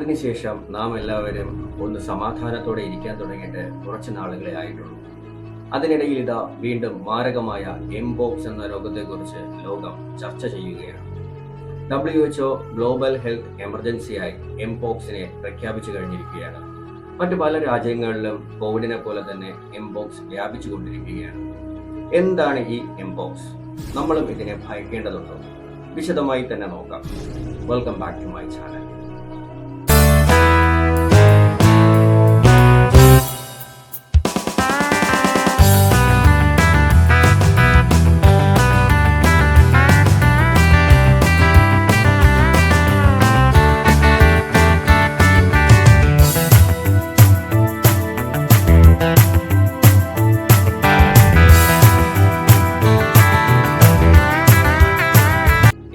അതിനുശേഷം നാം എല്ലാവരും ഒന്ന് സമാധാനത്തോടെ ഇരിക്കാൻ തുടങ്ങിയിട്ട് കുറച്ച് നാളുകളെ ആയിട്ടുള്ളൂ. അതിനിടയിൽ ഇതാ വീണ്ടും മാരകമായ എംപോക്സ് എന്ന രോഗത്തെക്കുറിച്ച് ലോകം ചർച്ച ചെയ്യുകയാണ്. WHO ഗ്ലോബൽ ഹെൽത്ത് എമർജൻസിയായി എംപോക്സിനെ പ്രഖ്യാപിച്ചു കഴിഞ്ഞിരിക്കുകയാണ്. മറ്റു പല രാജ്യങ്ങളിലും കോവിഡിനെ പോലെ തന്നെ എംപോക്സ് വ്യാപിച്ചു കൊണ്ടിരിക്കുകയാണ്. എന്താണ് ഈ എംപോക്സ്? നമ്മളും ഇതിനെ ഭയക്കേണ്ടതുണ്ടോ? വിശദമായി തന്നെ നോക്കാം. Welcome back to my channel.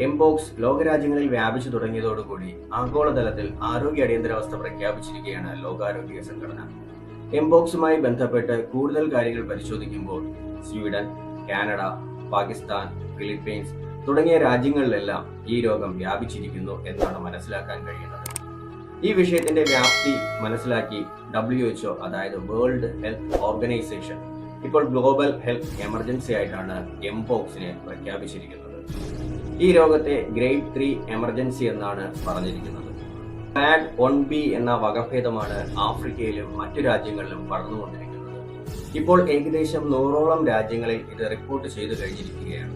Mpox ലോകരാജ്യങ്ങളിൽ വ്യാപിച്ചു തുടങ്ങിയതോടുകൂടി ആഗോളതലത്തിൽ ആരോഗ്യ അടിയന്തരാവസ്ഥ പ്രഖ്യാപിച്ചിരിക്കുകയാണ് ലോകാരോഗ്യ സംഘടന. എംപോക്സുമായി ബന്ധപ്പെട്ട് കൂടുതൽ കാര്യങ്ങൾ പരിശോധിക്കുമ്പോൾ സ്വീഡൻ, കാനഡ, പാകിസ്ഥാൻ, ഫിലിപ്പീൻസ് തുടങ്ങിയ രാജ്യങ്ങളിലെല്ലാം ഈ രോഗം വ്യാപിച്ചിരിക്കുന്നു എന്നാണ് മനസ്സിലാക്കാൻ കഴിയുന്നത്. ഈ വിഷയത്തിന്റെ വ്യാപ്തി മനസ്സിലാക്കി WHO, അതായത് വേൾഡ് ഹെൽത്ത് ഓർഗനൈസേഷൻ, ഇപ്പോൾ ഗ്ലോബൽ ഹെൽത്ത് എമർജൻസി ആയിട്ടാണ് എംപോക്സിനെ പ്രഖ്യാപിച്ചിരിക്കുന്നത്. ഈ രോഗത്തെ ഗ്രേഡ് 3 എമർജൻസി എന്നാണ് പറഞ്ഞിരിക്കുന്നത്. ക്ലാഡ് 1B എന്ന വകഭേദമാണ് ആഫ്രിക്കയിലും മറ്റു രാജ്യങ്ങളിലും വളർന്നുകൊണ്ടിരിക്കുന്നത്. ഇപ്പോൾ ഏകദേശം 100ഓളം രാജ്യങ്ങളിൽ ഇത് റിപ്പോർട്ട് ചെയ്തു കഴിഞ്ഞിരിക്കുകയാണ്.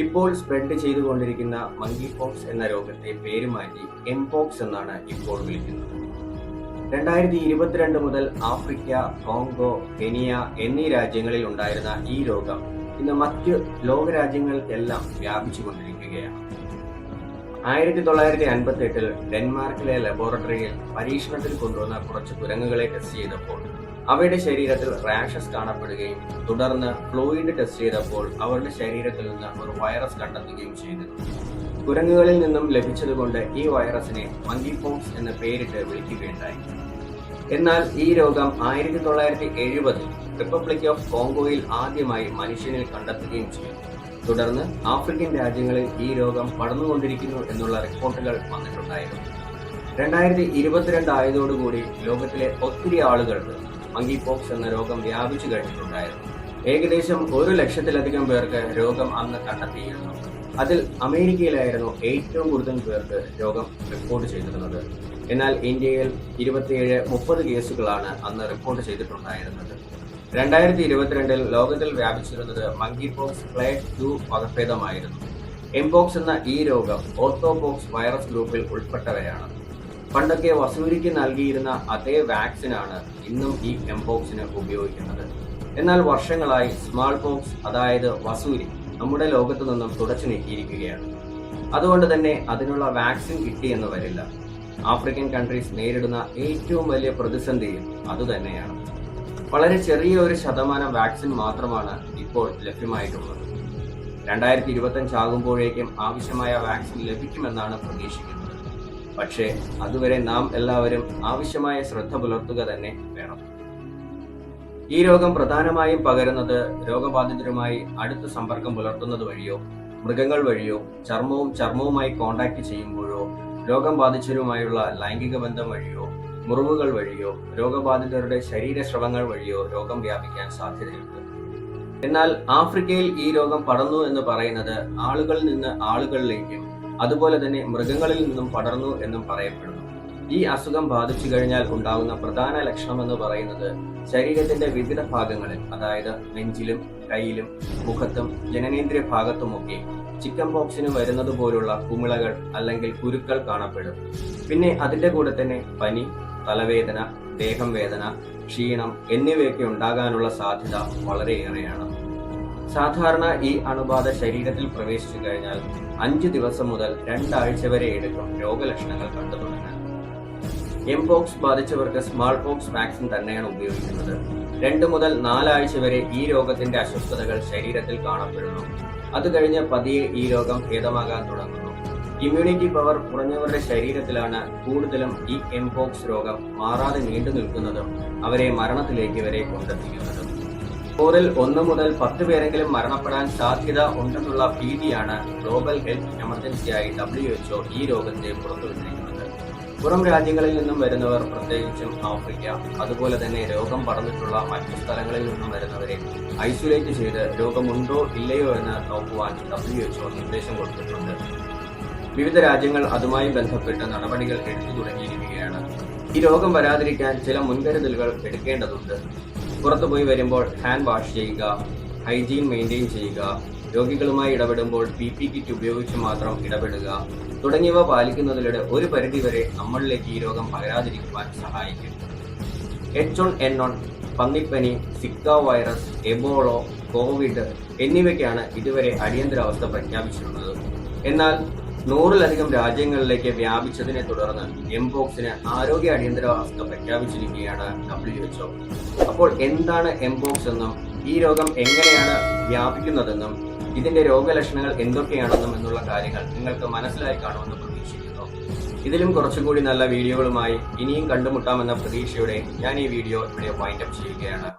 ഇപ്പോൾ സ്പ്രെഡ് ചെയ്തുകൊണ്ടിരിക്കുന്ന മങ്കി പോക്സ് എന്ന രോഗത്തെ പേര് മാറ്റി എംപോക്സ് എന്നാണ് ഇപ്പോൾ വിളിക്കുന്നത്. 2022 മുതൽ ആഫ്രിക്ക, കോങ്കോ, കെനിയ എന്നീ രാജ്യങ്ങളിൽ ഉണ്ടായിരുന്ന ഈ രോഗം ഇന്ന് മറ്റ് ലോകരാജ്യങ്ങൾക്കെല്ലാം വ്യാപിച്ചുകൊണ്ടിരിക്കുകയാണ്. 1958 ഡെൻമാർക്കിലെ ലബോറട്ടറിയിൽ പരീക്ഷണത്തിൽ കൊണ്ടുവന്ന കുറച്ച് കുരങ്ങുകളെ ടെസ്റ്റ് ചെയ്തപ്പോൾ അവയുടെ ശരീരത്തിൽ റാഷസ് കാണപ്പെടുകയും തുടർന്ന് ഫ്ലൂയിഡ് ടെസ്റ്റ് ചെയ്തപ്പോൾ അവരുടെ ശരീരത്തിൽ നിന്ന് ഒരു വൈറസ് കണ്ടെത്തുകയും ചെയ്തിരുന്നു. കുരങ്ങുകളിൽ നിന്നും ലഭിച്ചതുകൊണ്ട് ഈ വൈറസിനെ മങ്കി പോക്സ് എന്ന പേരിട്ട് വിളിക്കുകയുണ്ടായി. എന്നാൽ ഈ രോഗം 1970 റിപ്പബ്ലിക് ഓഫ് കോങ്കോയിൽ ആദ്യമായി മനുഷ്യനിൽ കണ്ടെത്തുകയും ചെയ്തു. തുടർന്ന് ആഫ്രിക്കൻ രാജ്യങ്ങളിൽ ഈ രോഗം പടർന്നുകൊണ്ടിരിക്കുന്നു എന്നുള്ള റിപ്പോർട്ടുകൾ വന്നിട്ടുണ്ടായിരുന്നു. 2022 ആയതോടുകൂടി ലോകത്തിലെ ഒത്തിരി ആളുകൾക്ക് മങ്കി പോക്സ് എന്ന രോഗം വ്യാപിച്ചു കഴിഞ്ഞിട്ടുണ്ടായിരുന്നു. ഏകദേശം 1 ലക്ഷത്തിലധികം പേർക്ക് രോഗം അന്ന് കണ്ടെത്തിയിരുന്നു. അതിൽ അമേരിക്കയിലായിരുന്നു ഏറ്റവും കൂടുതൽ പേർക്ക് രോഗം റിപ്പോർട്ട് ചെയ്തിരുന്നത്. എന്നാൽ ഇന്ത്യയിൽ 27-30 കേസുകളാണ് അന്ന് റിപ്പോർട്ട് ചെയ്തിട്ടുണ്ടായിരുന്നത്. 2022 ലോകത്തിൽ വ്യാപിച്ചിരുന്നത് മങ്കി പോക്സ് ക്ലേഡ് 2 വകഭേദമായിരുന്നു. എംപോക്സ് എന്ന ഈ രോഗം ഓർത്തോപോക്സ് വൈറസ് ഗ്രൂപ്പിൽ ഉൾപ്പെട്ടവയാണ്. പണ്ടൊക്കെ വസൂരിക്ക് നൽകിയിരുന്ന അതേ വാക്സിനാണ് ഇന്നും ഈ എംപോക്സിന് ഉപയോഗിക്കുന്നത്. എന്നാൽ വർഷങ്ങളായി സ്മാൾ പോക്സ്, അതായത് വസൂരി, നമ്മുടെ ലോകത്തു നിന്നും തുടച്ചു നീക്കിയിരിക്കുകയാണ്. അതുകൊണ്ട് തന്നെ അതിനുള്ള വാക്സിൻ കിട്ടിയെന്ന് വരില്ല. ആഫ്രിക്കൻ കൺട്രീസ് നേരിടുന്ന ഏറ്റവും വലിയ പ്രതിസന്ധിയും അതുതന്നെയാണ്. വളരെ ചെറിയ ഒരു ശതമാനം വാക്സിൻ മാത്രമാണ് ഇപ്പോൾ ലഭ്യമായിട്ടുള്ളത്. 2025 ആകുമ്പോഴേക്കും ആവശ്യമായ വാക്സിൻ ലഭിക്കുമെന്നാണ് പ്രതീക്ഷിക്കുന്നത്. പക്ഷേ അതുവരെ നാം എല്ലാവരും ആവശ്യമായ ശ്രദ്ധ പുലർത്തുക തന്നെ വേണം. ഈ രോഗം പ്രധാനമായും പകരുന്നത് രോഗബാധിതരുമായി അടുത്ത സമ്പർക്കം പുലർത്തുന്നത് വഴിയോ, മൃഗങ്ങൾ വഴിയോ, ചർമ്മവുമായി കോണ്ടാക്ട് ചെയ്യുമ്പോഴോ, രോഗം ബാധിച്ചവരുമായുള്ള ലൈംഗിക ബന്ധം വഴിയോ, മുറിവുകൾ വഴിയോ, രോഗബാധിതരുടെ ശരീരസ്രവങ്ങൾ വഴിയോ രോഗം വ്യാപിക്കാൻ സാധ്യതയുണ്ട്. എന്നാൽ ആഫ്രിക്കയിൽ ഈ രോഗം പടർന്നു എന്ന് പറയുന്നത് ആളുകളിൽ നിന്ന് ആളുകളിലേക്കും അതുപോലെ തന്നെ മൃഗങ്ങളിൽ നിന്നും പടർന്നു എന്നും പറയപ്പെടുന്നു. ഈ അസുഖം ബാധിച്ചു കഴിഞ്ഞാൽ ഉണ്ടാകുന്ന പ്രധാന ലക്ഷണം എന്ന് പറയുന്നത് ശരീരത്തിന്റെ വിവിധ ഭാഗങ്ങളിൽ, അതായത് നെഞ്ചിലും കൈയിലും മുഖത്തും ജനനേന്ദ്രിയ ഭാഗത്തുമൊക്കെ ചിക്കൻ പോക്സിന് വരുന്നത് പോലുള്ള കുമിളകൾ അല്ലെങ്കിൽ കുരുക്കൾ കാണപ്പെടും. പിന്നെ അതിന്റെ കൂടെ തന്നെ പനി, തലവേദന, ദേഹം വേദന, ക്ഷീണം എന്നിവയൊക്കെ ഉണ്ടാകാനുള്ള സാധ്യത വളരെയേറെയാണ്. സാധാരണ ഈ അണുബാധ ശരീരത്തിൽ പ്രവേശിച്ചു കഴിഞ്ഞാൽ 5 ദിവസം മുതൽ 2 ആഴ്ച വരെ എടുക്കും രോഗലക്ഷണങ്ങൾ കണ്ടു തുടങ്ങാൻ. എംപോക്സ് ബാധിച്ചവർക്ക് സ്മാൾ പോക്സ് വാക്സിൻ തന്നെയാണ് ഉപയോഗിക്കുന്നത്. 2 മുതൽ 4 ആഴ്ച വരെ ഈ രോഗത്തിന്റെ അസ്വസ്ഥതകൾ ശരീരത്തിൽ കാണപ്പെടുന്നു. അത് കഴിഞ്ഞ് പതിയെ ഈ രോഗം ഭേദമാകാൻ തുടങ്ങുന്നു. ഇമ്മ്യൂണിറ്റി പവർ കുറഞ്ഞവരുടെ ശരീരത്തിലാണ് കൂടുതലും ഈ എംപോക്സ് രോഗം മാറാതെ നീണ്ടു നിൽക്കുന്നതും അവരെ മരണത്തിലേക്ക് വരെ കൊണ്ടെത്തിക്കുന്നതും. 100-ൽ 1 മുതൽ 10 പേരെങ്കിലും മരണപ്പെടാൻ സാധ്യത ഉണ്ടെന്നുള്ള ഭീതിയാണ് ഗ്ലോബൽ ഹെൽത്ത് എമർജൻസിയായി WHO ഈ രോഗത്തെ പുറത്തുവിട്ടിരിക്കുന്നത്. പുറം രാജ്യങ്ങളിൽ നിന്നും വരുന്നവർ, പ്രത്യേകിച്ചും ആഫ്രിക്ക, അതുപോലെ തന്നെ രോഗം പടർന്നിട്ടുള്ള മറ്റു സ്ഥലങ്ങളിൽ നിന്നും വരുന്നവരെ ഐസൊലേറ്റ് ചെയ്ത് രോഗമുണ്ടോ ഇല്ലയോ എന്ന് നോക്കുവാൻ WHO നിർദ്ദേശം കൊടുത്തിട്ടുണ്ട്. വിവിധ രാജ്യങ്ങൾ അതുമായി ബന്ധപ്പെട്ട് നടപടികൾ എടുത്തു തുടങ്ങിയിരിക്കുകയാണ്. ഈ രോഗം വരാതിരിക്കാൻ ചില മുൻകരുതലുകൾ എടുക്കേണ്ടതുണ്ട്. പുറത്തുപോയി വരുമ്പോൾ ഹാൻഡ് വാഷ് ചെയ്യുക, ഹൈജീൻ മെയിൻറ്റെയിൻ ചെയ്യുക, രോഗികളുമായി ഇടപെടുമ്പോൾ PP കിറ്റ് ഉപയോഗിച്ച് മാത്രം ഇടപെടുക തുടങ്ങിയവ പാലിക്കുന്നതിലൂടെ ഒരു പരിധിവരെ നമ്മളിലേക്ക് ഈ രോഗം പകരാതിരിക്കുവാൻ സഹായിക്കും. H1N1, പന്നിപ്പനി, സിക്ക വൈറസ്, എബോളോ, കോവിഡ് എന്നിവയ്ക്കാണ് ഇതുവരെ അടിയന്തരാവസ്ഥ പ്രഖ്യാപിച്ചിട്ടുള്ളത്. എന്നാൽ 100-ലധികം രാജ്യങ്ങളിലേക്ക് വ്യാപിച്ചതിനെ തുടർന്ന് എംപോക്സിന് ആരോഗ്യ അടിയന്തരാവസ്ഥ പ്രഖ്യാപിച്ചിരിക്കുകയാണ് WHO. അപ്പോൾ എന്താണ് എംപോക്സ് എന്നും ഈ രോഗം എങ്ങനെയാണ് വ്യാപിക്കുന്നതെന്നും ഇതിന്റെ രോഗലക്ഷണങ്ങൾ എന്തൊക്കെയാണെന്നും എന്നുള്ള കാര്യങ്ങൾ നിങ്ങൾക്ക് മനസ്സിലായി കാണുമെന്ന് പ്രതീക്ഷിക്കുന്നു. ഇതിലും കുറച്ചുകൂടി നല്ല വീഡിയോകളുമായി ഇനിയും കണ്ടുമുട്ടാമെന്ന പ്രതീക്ഷയോടെ ഞാൻ ഈ വീഡിയോ ഇവിടെ വൈൻഡപ്പ് ചെയ്യുകയാണ്.